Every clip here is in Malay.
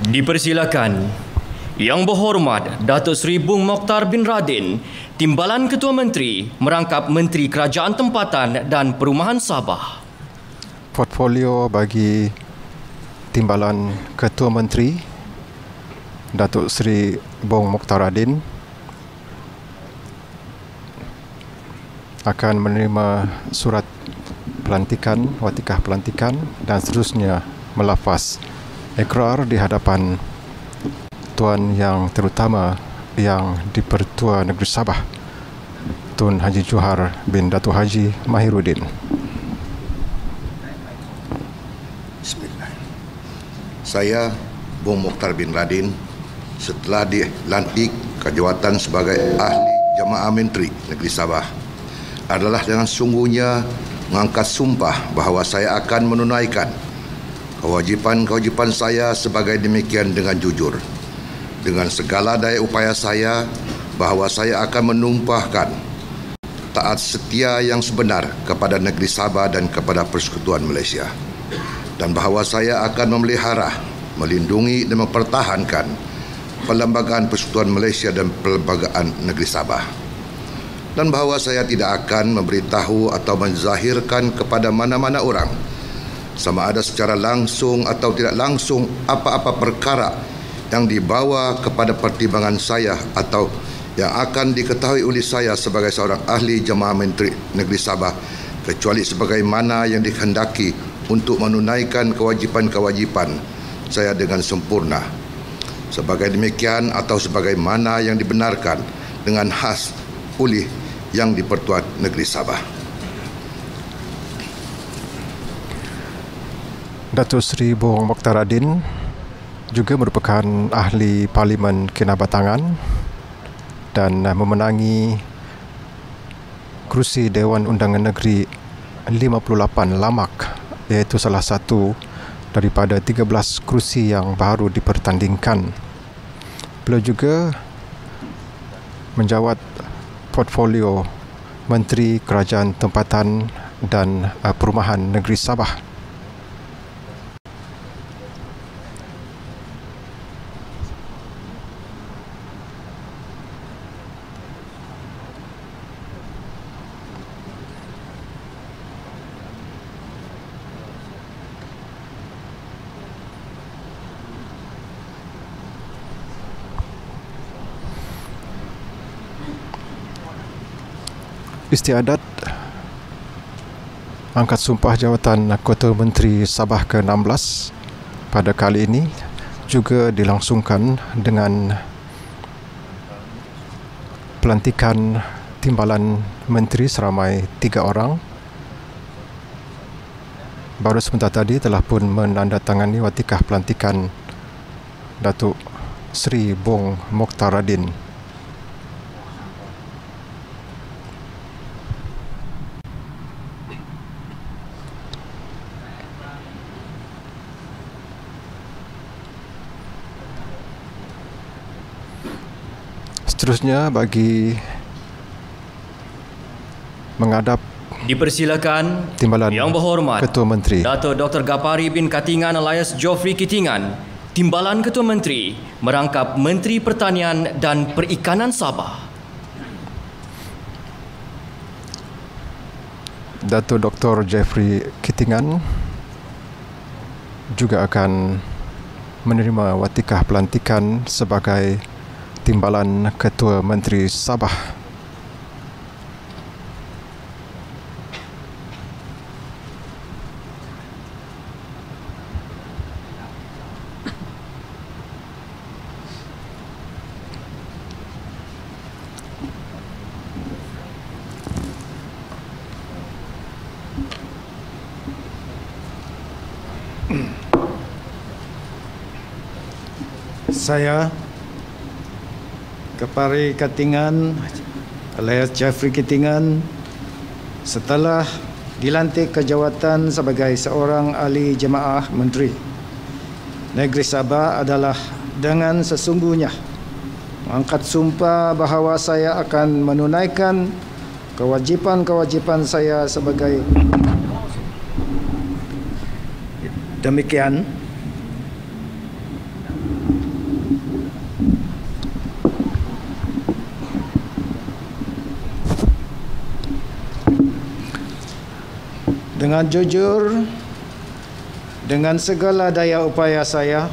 Dipersilakan. Yang berhormat Datuk Seri Bung Mokhtar bin Radin, Timbalan Ketua Menteri, merangkap Menteri Kerajaan Tempatan dan Perumahan Sabah. Portfolio bagi Timbalan Ketua Menteri Datuk Seri Bung Mokhtar Radin akan menerima surat pelantikan, watikah pelantikan dan seterusnya melafaz ikrar di hadapan Tuan Yang Terutama Yang di-Pertua Negeri Sabah, Tun Haji Johar bin Datuk Haji Mahiruddin. Bismillah. Saya Bung Mokhtar bin Radin setelah dilantik ke jawatan sebagai Ahli Jemaah Menteri Negeri Sabah adalah dengan sungguhnya mengangkat sumpah bahawa saya akan menunaikan kewajipan saya sebagai demikian dengan jujur, dengan segala daya upaya saya, bahawa saya akan menumpahkan taat setia yang sebenar kepada negeri Sabah dan kepada Persekutuan Malaysia, dan bahawa saya akan memelihara, melindungi dan mempertahankan Perlembagaan Persekutuan Malaysia dan Perlembagaan Negeri Sabah, dan bahawa saya tidak akan memberitahu atau menzahirkan kepada mana-mana orang, sama ada secara langsung atau tidak langsung, apa-apa perkara yang dibawa kepada pertimbangan saya atau yang akan diketahui oleh saya sebagai seorang ahli jemaah menteri negeri Sabah, kecuali sebagaimana yang dikehendaki untuk menunaikan kewajipan-kewajipan saya dengan sempurna, sebagai demikian atau sebagaimana yang dibenarkan dengan khas oleh Yang di-Pertua Negeri Sabah. Datuk Seri Bung Mokhtar Radin juga merupakan ahli Parlimen Kinabatangan dan memenangi kerusi Dewan Undangan Negeri 58 Lamak, iaitu salah satu daripada 13 kerusi yang baru dipertandingkan. Beliau juga menjawat portfolio Menteri Kerajaan Tempatan dan Perumahan Negeri Sabah. Istiadat angkat sumpah jawatan Ketua Menteri Sabah ke-16 pada kali ini juga dilangsungkan dengan pelantikan timbalan menteri seramai 3 orang. Baru sebentar tadi telah pun menandatangani watikah pelantikan Datuk Seri Bung Mokhtar Radin. Seterusnya bagi menghadap Dipersilakan Timbalan Yang berhormat Ketua Menteri Datuk Dr. Gapari bin Katingan alias Geoffrey Kitingan, Timbalan Ketua Menteri, merangkap Menteri Pertanian dan Perikanan Sabah. Datuk Dr. Geoffrey Kitingan juga akan menerima watikah pelantikan sebagai Timbalan Ketua Menteri Sabah. Saya Gapari Katingan alias Geoffrey Kitingan setelah dilantik ke jawatan sebagai seorang ahli jemaah menteri Negeri Sabah adalah dengan sesungguhnya mengangkat sumpah bahawa saya akan menunaikan kewajipan-kewajipan saya sebagai demikian Dengan jujur, dengan segala daya upaya saya,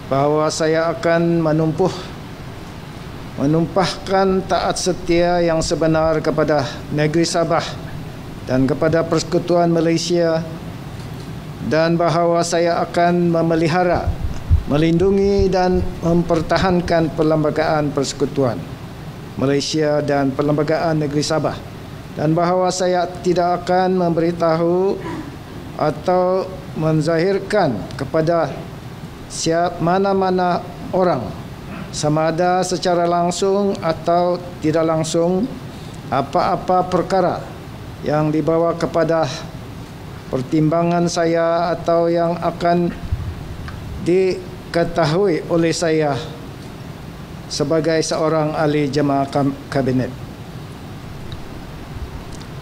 bahawa saya akan menumpahkan taat setia yang sebenar kepada negeri Sabah dan kepada Persekutuan Malaysia, dan bahawa saya akan memelihara, melindungi dan mempertahankan Perlembagaan Persekutuan Malaysia dan Perlembagaan Negeri Sabah, dan bahawa saya tidak akan memberitahu atau menzahirkan kepada mana-mana orang, sama ada secara langsung atau tidak langsung, apa-apa perkara yang dibawa kepada pertimbangan saya atau yang akan diketahui oleh saya sebagai seorang ahli jemaah kabinet,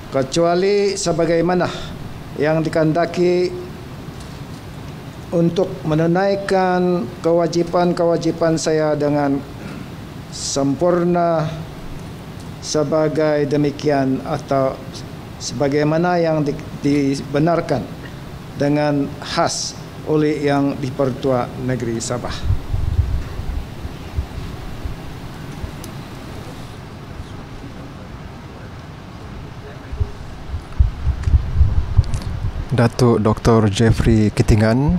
kecuali sebagaimana yang dikehendaki untuk menunaikan kewajipan-kewajipan saya dengan sempurna sebagai demikian atau sebagaimana yang dibenarkan dengan khas oleh Yang di-Pertua Negeri Sabah. Datuk Dr. Jeffrey Kitingan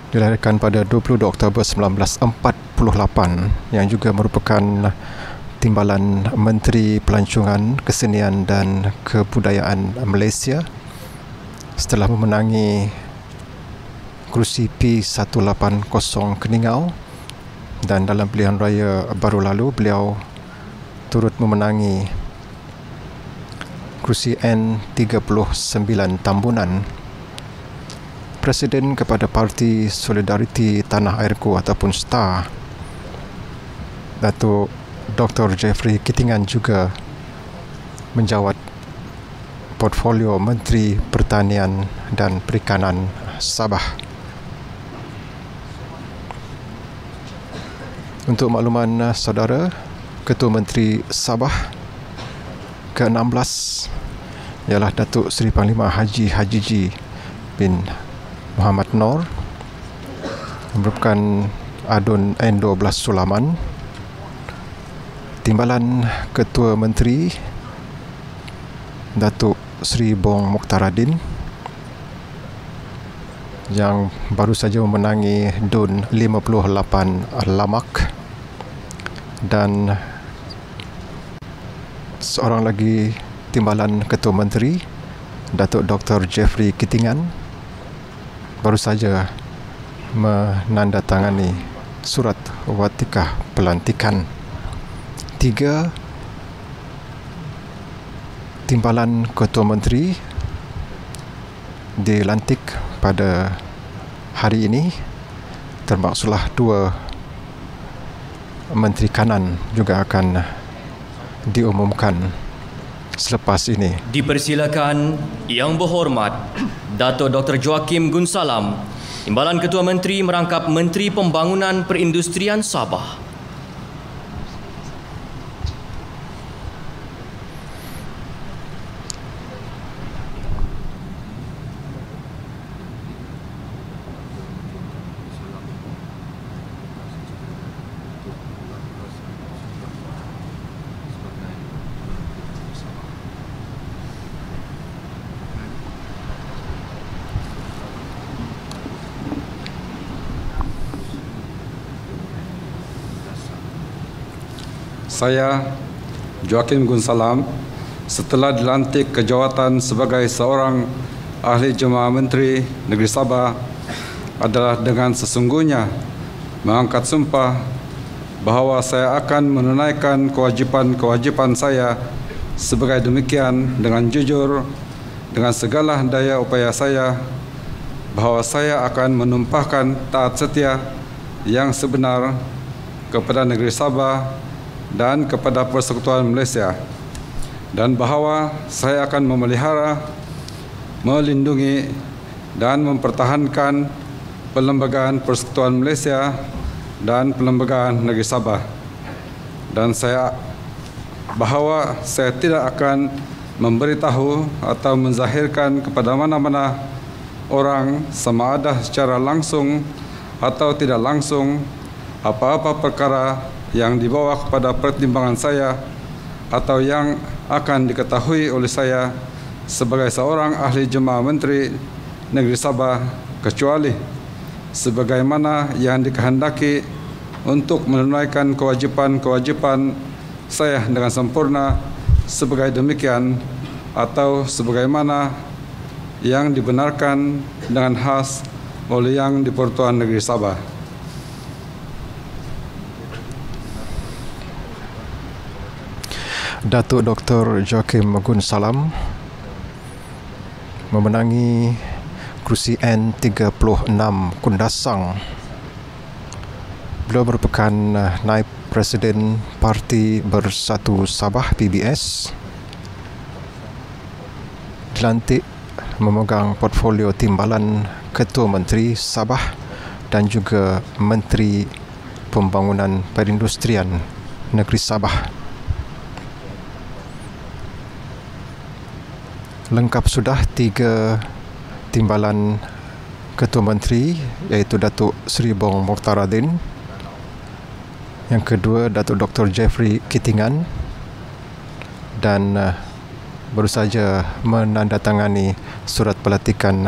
dilahirkan pada 22 Oktober 1948 yang juga merupakan Timbalan Menteri Pelancongan, Kesenian dan Kebudayaan Malaysia setelah memenangi kerusi P180 Keningau, dan dalam pilihan raya baru lalu beliau turut memenangi kerusi N39 Tambunan. Presiden kepada Parti Solidariti Tanah Airku ataupun STAR, Datuk Dr. Jeffrey Kitingan juga menjawat portfolio Menteri Pertanian dan Perikanan Sabah. Untuk makluman saudara, Ketua Menteri Sabah ke-16 ialah Datuk Seri Panglima Haji Hajiji bin Muhammad Noor, merupakan Adun N12 Sulaman. Timbalan Ketua Menteri Datuk Seri Bong Mukhtaradin yang baru saja memenangi DUN 58 Lamak, dan seorang lagi Timbalan Ketua Menteri Datuk Dr. Jeffrey Kitingan baru saja menandatangani surat watikah pelantikan. 3 Timbalan Ketua Menteri dilantik pada hari ini, termasuklah 2 Menteri Kanan juga akan diumumkan selepas ini. Dipersilakan Yang Berhormat Datuk Dr. Joakim Gunsalam, Timbalan Ketua Menteri merangkap Menteri Pembangunan Perindustrian Sabah. Saya, Joakim Gunsalam, setelah dilantik ke jawatan sebagai seorang Ahli Jemaah Menteri Negeri Sabah, adalah dengan sesungguhnya mengangkat sumpah bahawa saya akan menunaikan kewajipan-kewajipan saya sebagai demikian dengan jujur, dengan segala daya upaya saya, bahawa saya akan menumpahkan taat setia yang sebenar kepada Negeri Sabah dan kepada Persekutuan Malaysia, dan bahawa saya akan memelihara, melindungi dan mempertahankan Perlembagaan Persekutuan Malaysia dan Perlembagaan Negeri Sabah, dan bahawa saya tidak akan memberitahu atau menzahirkan kepada mana-mana orang sama ada secara langsung atau tidak langsung apa-apa perkara yang dibawa kepada pertimbangan saya atau yang akan diketahui oleh saya sebagai seorang ahli jemaah Menteri Negeri Sabah, kecuali sebagaimana yang dikehendaki untuk menunaikan kewajipan-kewajipan saya dengan sempurna sebagai demikian atau sebagaimana yang dibenarkan dengan khas oleh Yang di-Pertuan Negeri Sabah. Datuk Dr. Joachim Gun Salam memenangi kerusi N36 Kundasang. Beliau merupakan Naib Presiden Parti Bersatu Sabah PBS, dilantik memegang portfolio timbalan Ketua Menteri Sabah dan juga Menteri Pembangunan Perindustrian Negeri Sabah. Lengkap sudah 3 timbalan Ketua Menteri, iaitu Datuk Seri Bong Mokhtaradin, yang kedua Datuk Dr. Jeffrey Kitingan, dan baru saja menandatangani surat pelantikan,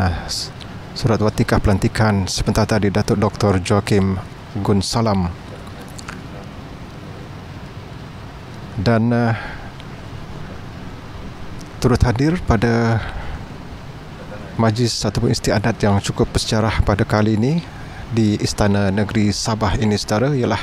surat watikah pelantikan sebentar tadi Datuk Dr. Joachim Gun Salam. Dan turut hadir pada majlis ataupun istiadat yang cukup bersejarah pada kali ini di Istana Negeri Sabah ini, saudara, ialah